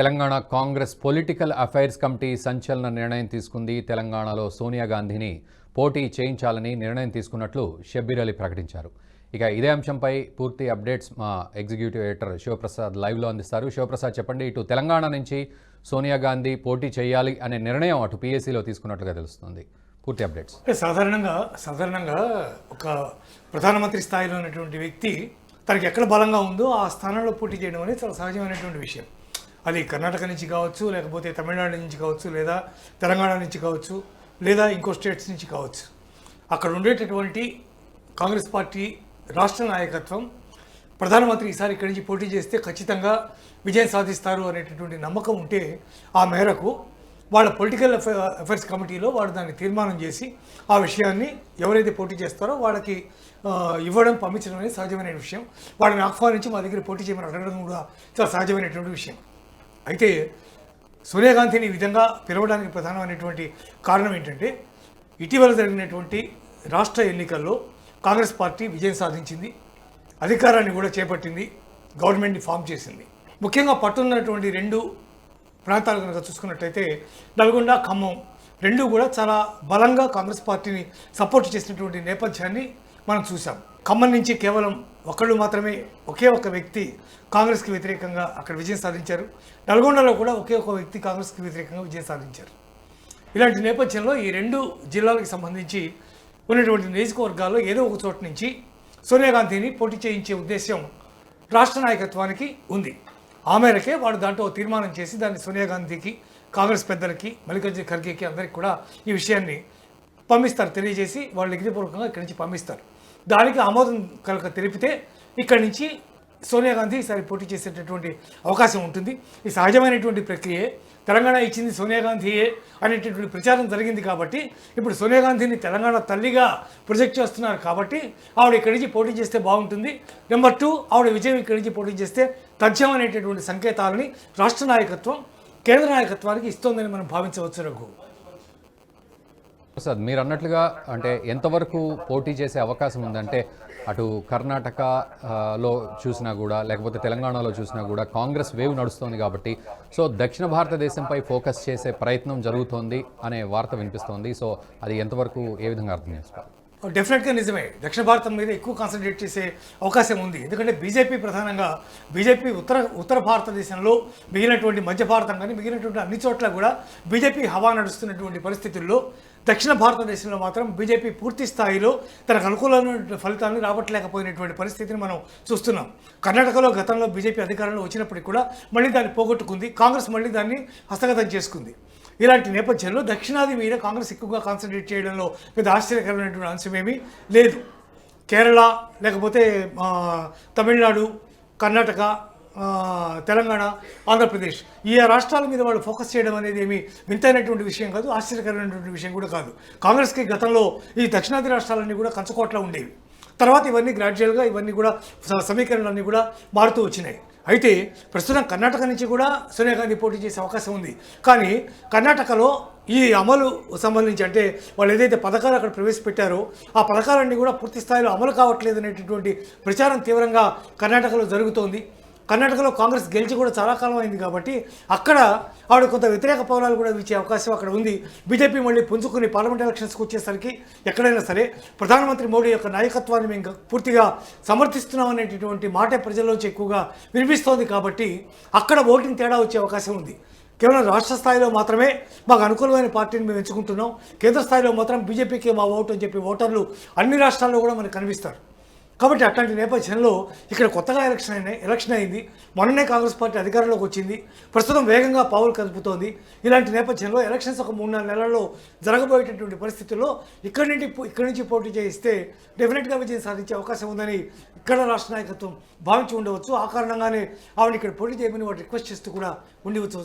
Telangana Congress political affairs committee సంచలన నిర్ణయం తీసుకుంది. తెలంగాణలో సోనియా గాంధీని పోటీ చేయించాలని నిర్ణయం తీసుకున్నట్లు షబ్బీర్ అలీ ప్రకటించారు. ఇక ఇదే అంశంపై పూర్తి అప్డేట్స్ మా ఎగ్జిక్యూటివ్ ఎడిటర్ శివప్రసాద్ లైవ్లో అందిస్తారు. శివప్రసాద్, చెప్పండి, ఇటు తెలంగాణ నుంచి సోనియా గాంధీ పోటీ చేయాలి అనే నిర్ణయం అటు పీఏసీలో తీసుకున్నట్లుగా తెలుస్తుంది. పూర్తి అప్డేట్స్. సాధారణంగా ఒక ప్రధానమంత్రి స్థాయిలో ఉన్నటువంటి వ్యక్తి తనకి ఎక్కడ బలంగా ఉందో ఆ స్థానంలో పోటీ చేయడం అనేది చాలా సహజమైనటువంటి విషయం. అది కర్ణాటక నుంచి కావచ్చు, లేకపోతే తమిళనాడు నుంచి కావచ్చు, లేదా తెలంగాణ నుంచి కావచ్చు, లేదా ఇంకో స్టేట్స్ నుంచి కావచ్చు. అక్కడ ఉండేటటువంటి కాంగ్రెస్ పార్టీ రాష్ట్ర నాయకత్వం ప్రధానమంత్రి ఈసారి ఇక్కడి నుంచి పోటీ చేస్తే ఖచ్చితంగా విజయం సాధిస్తారు అనేటటువంటి నమ్మకం ఉంటే ఆ మేరకు వాళ్ళ పొలిటికల్ అఫైర్స్ కమిటీలో వాళ్ళు దాన్ని తీర్మానం చేసి ఆ విషయాన్ని ఎవరైతే పోటీ చేస్తారో వాళ్ళకి ఇవ్వడం, పంపించడం అనేది సహజమైన విషయం. వాళ్ళని ఆహ్వానించి మా దగ్గర పోటీ చేయమని అడగడం కూడా చాలా సహజమైనటువంటి విషయం. అయితే సోనియా గాంధీని ఈ విధంగా పిలవడానికి ప్రధానమైనటువంటి కారణం ఏంటంటే, ఇటీవల జరిగినటువంటి రాష్ట్ర ఎన్నికల్లో కాంగ్రెస్ పార్టీ విజయం సాధించింది, అధికారాన్ని కూడా చేపట్టింది, గవర్నమెంట్ని ఫామ్ చేసింది. ముఖ్యంగా పట్టున్నటువంటి రెండు ప్రాంతాలు కనుక చూసుకున్నట్టయితే నల్గొండ, ఖమ్మం రెండు కూడా చాలా బలంగా కాంగ్రెస్ పార్టీని సపోర్ట్ చేసినటువంటి నేపథ్యాన్ని మనం చూసాం. ఖమ్మం నుంచి కేవలం ఒకళ్ళు మాత్రమే, ఒకే ఒక వ్యక్తి కాంగ్రెస్కి వ్యతిరేకంగా అక్కడ విజయం సాధించారు. నల్గొండలో కూడా ఒకే ఒక వ్యక్తి కాంగ్రెస్కి వ్యతిరేకంగా విజయం సాధించారు. ఇలాంటి నేపథ్యంలో ఈ రెండు జిల్లాలకు సంబంధించి ఉన్నటువంటి నియోజకవర్గాల్లో ఏదో ఒక చోట నుంచి సోనియా గాంధీని పోటీ చేయించే ఉద్దేశం రాష్ట్ర నాయకత్వానికి ఉంది. ఆ మేరకే వాడు దాంట్లో తీర్మానం చేసి దాన్ని సోనియా గాంధీకి, కాంగ్రెస్ పెద్దలకి, మల్లికార్జున ఖర్గేకి అందరికీ కూడా ఈ విషయాన్ని పంపిస్తారు, తెలియజేసి వాళ్ళు లిఖితపూర్వకంగా ఇక్కడి నుంచి పంపిస్తారు. దానికి ఆమోదం కనుక తెలిపితే ఇక్కడి నుంచి సోనియా గాంధీ ఈసారి పోటీ చేసేటటువంటి అవకాశం ఉంటుంది. ఈ సహజమైనటువంటి ప్రక్రియే. తెలంగాణ ఇచ్చింది సోనియా గాంధీయే అనేటటువంటి ప్రచారం జరిగింది కాబట్టి ఇప్పుడు సోనియా గాంధీని తెలంగాణ తల్లిగా ప్రొజెక్ట్ చేస్తున్నారు కాబట్టి ఆవిడ ఇక్కడి నుంచి పోటీ చేస్తే బాగుంటుంది. నెంబర్ 2, ఆవిడ విజయం ఇక్కడి నుంచి పోటీ చేస్తే తథ్యం అనేటటువంటి సంకేతాలని రాష్ట్ర నాయకత్వం కేంద్ర నాయకత్వానికి ఇస్తోందని మనం భావించవచ్చు. రఘు సార్, మీరు అన్నట్లుగా అంటే ఎంతవరకు పోటీ చేసే అవకాశం ఉందంటే, అటు కర్ణాటకలో చూసినా కూడా లేకపోతే తెలంగాణలో చూసినా కూడా కాంగ్రెస్ వేవ్ నడుస్తోంది కాబట్టి సో దక్షిణ భారతదేశంపై ఫోకస్ చేసే ప్రయత్నం జరుగుతోంది అనే వార్త వినిపిస్తోంది. సో అది ఎంతవరకు ఏ విధంగా అర్థం చేసుకోవాలి? డెఫినెట్గా నిజమే. దక్షిణ భారతం మీద ఎక్కువ కాన్సన్ట్రేట్ చేసే అవకాశం ఉంది. ఎందుకంటే బీజేపీ ప్రధానంగా ఉత్తర భారతదేశంలో మిగిలినటువంటి మధ్య భారతం కానీ మిగిలినటువంటి అన్ని చోట్ల కూడా బీజేపీ హవా నడుస్తున్నటువంటి పరిస్థితుల్లో దక్షిణ భారతదేశంలో మాత్రం బీజేపీ పూర్తి స్థాయిలో తనకు అనుకూలమైన ఫలితాలను రాబట్టలేకపోయినటువంటి పరిస్థితిని మనం చూస్తున్నాం. కర్ణాటకలో గతంలో బీజేపీ అధికారంలో వచ్చినప్పటికీ కూడా మళ్ళీ దాన్ని పోగొట్టుకుంది, కాంగ్రెస్ మళ్ళీ దాన్ని హస్తగతం చేసుకుంది. ఇలాంటి నేపథ్యంలో దక్షిణాది మీద కాంగ్రెస్ ఎక్కువగా కాన్సన్ట్రేట్ చేయడంలో పెద్ద ఆశ్చర్యకరమైనటువంటి అంశమేమీ లేదు. కేరళ, లేకపోతే తమిళనాడు, కర్ణాటక, తెలంగాణ, ఆంధ్రప్రదేశ్ ఈ రాష్ట్రాల మీద వాళ్ళు ఫోకస్ చేయడం అనేది ఏమి వింతైనటువంటి విషయం కాదు, ఆశ్చర్యకరమైనటువంటి విషయం కూడా కాదు. కాంగ్రెస్కి గతంలో ఈ దక్షిణాది రాష్ట్రాలన్నీ కూడా కంచుకోట్ల ఉండేవి. తర్వాత ఇవన్నీ గ్రాడ్యువల్గా ఇవన్నీ కూడా సమీకరణలన్నీ కూడా మారుతూ వచ్చినాయి. అయితే ప్రస్తుతం కర్ణాటక నుంచి కూడా సోనియా గాంధీ పోటీ చేసే అవకాశం ఉంది. కానీ కర్ణాటకలో ఈ అమలు సంబంధించి అంటే వాళ్ళు ఏదైతే పథకాలు అక్కడ ప్రవేశపెట్టారో ఆ పథకాలన్నీ కూడా పూర్తి స్థాయిలో అమలు కావట్లేదు అనేటటువంటి ప్రచారం తీవ్రంగా కర్ణాటకలో జరుగుతోంది. కర్ణాటకలో కాంగ్రెస్ గెలిచి కూడా చాలా కాలం అయింది కాబట్టి అక్కడ ఆవిడ కొంత వ్యతిరేక పవనాలు కూడా ఇచ్చే అవకాశం అక్కడ ఉంది. బీజేపీ మళ్ళీ పుంజుకుని పార్లమెంట్ ఎలక్షన్స్కి వచ్చేసరికి ఎక్కడైనా సరే ప్రధానమంత్రి మోడీ యొక్క నాయకత్వాన్ని మేము పూర్తిగా సమర్థిస్తున్నాం అనేటటువంటి మాటే ప్రజల్లోంచి ఎక్కువగా వినిపిస్తోంది కాబట్టి అక్కడ ఓటింగ్ తేడా వచ్చే అవకాశం ఉంది. కేవలం రాష్ట్ర స్థాయిలో మాత్రమే మాకు అనుకూలమైన పార్టీని మేము ఎంచుకుంటున్నాం, కేంద్ర స్థాయిలో మాత్రం బీజేపీకి మా ఓటు అని చెప్పి ఓటర్లు అన్ని రాష్ట్రాల్లో కూడా మనకు కనిపిస్తారు. కాబట్టి అట్లాంటి నేపథ్యంలో ఇక్కడ కొత్తగా ఎలక్షన్ అయింది. మొన్ననే కాంగ్రెస్ పార్టీ అధికారంలోకి వచ్చింది, ప్రస్తుతం వేగంగా పావులు కదుపుతోంది. ఇలాంటి నేపథ్యంలో ఎలక్షన్స్ ఒక 3-4 నెలల్లో జరగబోయేటటువంటి పరిస్థితుల్లో ఇక్కడి నుంచి పోటీ చేయిస్తే డెఫినెట్గా విజయం సాధించే అవకాశం ఉందని ఇక్కడ రాష్ట్ర నాయకత్వం భావించి ఉండవచ్చు. ఆ కారణంగానే ఆవిడ ఇక్కడ పోటీ చేయమని వాటి రిక్వెస్ట్ చేస్తూ కూడా ఉండవచ్చు.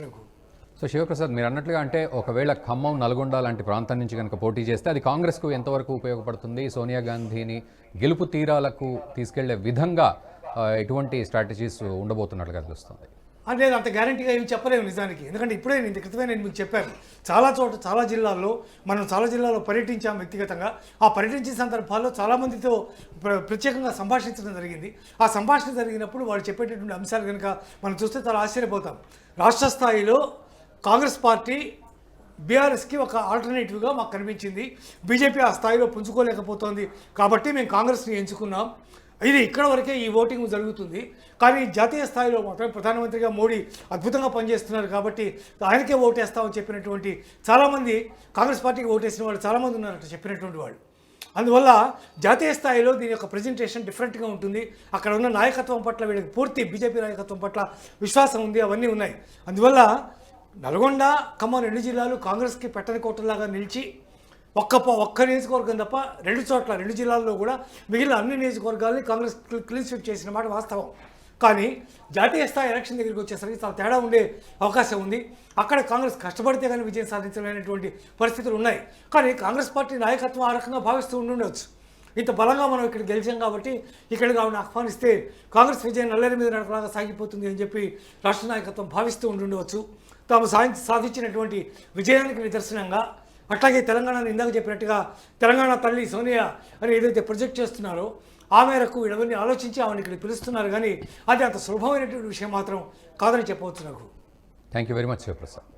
నాకు సో శివప్రసాద్, మీరు అన్నట్లుగా అంటే ఒకవేళ ఖమ్మం, నల్గొండ లాంటి ప్రాంతం నుంచి కనుక పోటీ చేస్తే అది కాంగ్రెస్కు ఎంతవరకు ఉపయోగపడుతుంది? సోనియా గాంధీని గెలుపు తీరాలకు తీసుకెళ్లే విధంగా ఎటువంటి స్ట్రాటజీస్ ఉండబోతున్నట్లుగా తెలుస్తుంది? అనేది అంత గ్యారంటీగా ఏమి చెప్పలేము నిజానికి. ఎందుకంటే ఇప్పుడే ఇంత క్రితమే నేను మీకు చెప్పాను, చాలా చోట చాలా జిల్లాల్లో పర్యటించాం వ్యక్తిగతంగా. ఆ పర్యటించిన సందర్భాల్లో చాలామందితో ప్రత్యేకంగా సంభాషించడం జరిగింది. ఆ సంభాషణ జరిగినప్పుడు వాళ్ళు చెప్పేటటువంటి అంశాలు కనుక మనం చూస్తే చాలా ఆశ్చర్యపోతాం. రాష్ట్ర స్థాయిలో కాంగ్రెస్ పార్టీ బీఆర్ఎస్కి ఒక ఆల్టర్నేటివ్గా మాకు కనిపించింది. బీజేపీ ఆ స్థాయిలో పుంజుకోలేకపోతోంది కాబట్టి మేము కాంగ్రెస్ని ఎంచుకున్నాం. ఇది ఇక్కడ వరకే ఈ ఓటింగ్ జరుగుతుంది. కానీ జాతీయ స్థాయిలో మాత్రం ప్రధానమంత్రిగా మోడీ అద్భుతంగా పనిచేస్తున్నారు కాబట్టి ఆయనకే ఓటేస్తామని చెప్పినటువంటి చాలామంది, కాంగ్రెస్ పార్టీకి ఓటేసిన వాళ్ళు చాలామంది ఉన్నారట చెప్పినటువంటి వాళ్ళు. అందువల్ల జాతీయ స్థాయిలో దీని యొక్క ప్రజెంటేషన్ డిఫరెంట్గా ఉంటుంది. అక్కడ ఉన్న నాయకత్వం పట్ల వీళ్ళకి పూర్తి బీజేపీ నాయకత్వం పట్ల విశ్వాసం ఉంది, అవన్నీ ఉన్నాయి. అందువల్ల నల్గొండ, ఖమ్మం 2 జిల్లాలు కాంగ్రెస్కి పెట్టని కోటలాగా నిలిచి ఒక్క నియోజకవర్గం తప్ప 2 జిల్లాల్లో కూడా మిగిలిన అన్ని నియోజకవర్గాల్ని కాంగ్రెస్ క్లీన్ స్వీప్ చేసిన మాట వాస్తవం. కానీ జాతీయ స్థాయి ఎలక్షన్ దగ్గరికి వచ్చేసరికి చాలా తేడా ఉండే అవకాశం ఉంది. అక్కడ కాంగ్రెస్ కష్టపడితే కానీ విజయం సాధించలేనటువంటి పరిస్థితులు ఉన్నాయి. కానీ కాంగ్రెస్ పార్టీ నాయకత్వం ఆ రకంగా భావిస్తూ ఉండవచ్చు. ఇంత బలంగా మనం ఇక్కడ గెలిచాం కాబట్టి ఇక్కడికి ఆవిడ ఆహ్వానిస్తే కాంగ్రెస్ విజయం నల్లేరు మీద నడకలాగా సాగిపోతుంది అని చెప్పి రాష్ట్ర నాయకత్వం భావిస్తూ ఉండవచ్చు. తాము సాధించినటువంటి విజయానికి నిదర్శనంగా, అట్లాగే తెలంగాణను ఇందాక చెప్పినట్టుగా తెలంగాణ తల్లి సోనియా అని ఏదైతే ప్రొజెక్ట్ చేస్తున్నారో ఆ మేరకు వీళ్ళవన్నీ ఆలోచించి ఆమెను ఇక్కడ పిలుస్తున్నారు. కానీ అది అంత సులభమైనటువంటి విషయం మాత్రం కాదని చెప్పవచ్చు నాకు. Thank you very much Sivaprasad.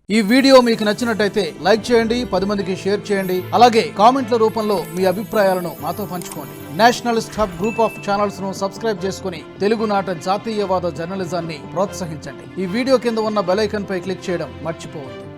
ఈ వీడియో మీకు నచ్చినట్టయితే లైక్ చేయండి, 10 మందికి షేర్ చేయండి. అలాగే కామెంట్ల రూపంలో మీ అభిప్రాయాలను మాతో పంచుకోండి. Nationalist hub group of channels ను సబ్స్క్రైబ్ చేసుకుని తెలుగునాట జాతీయవాద జర్నలిజాన్ని ప్రోత్సహించండి. ఈ వీడియో కింద ఉన్న బెల్ ఐకాన్ పై క్లిక్ చేయడం మర్చిపోవద్దు.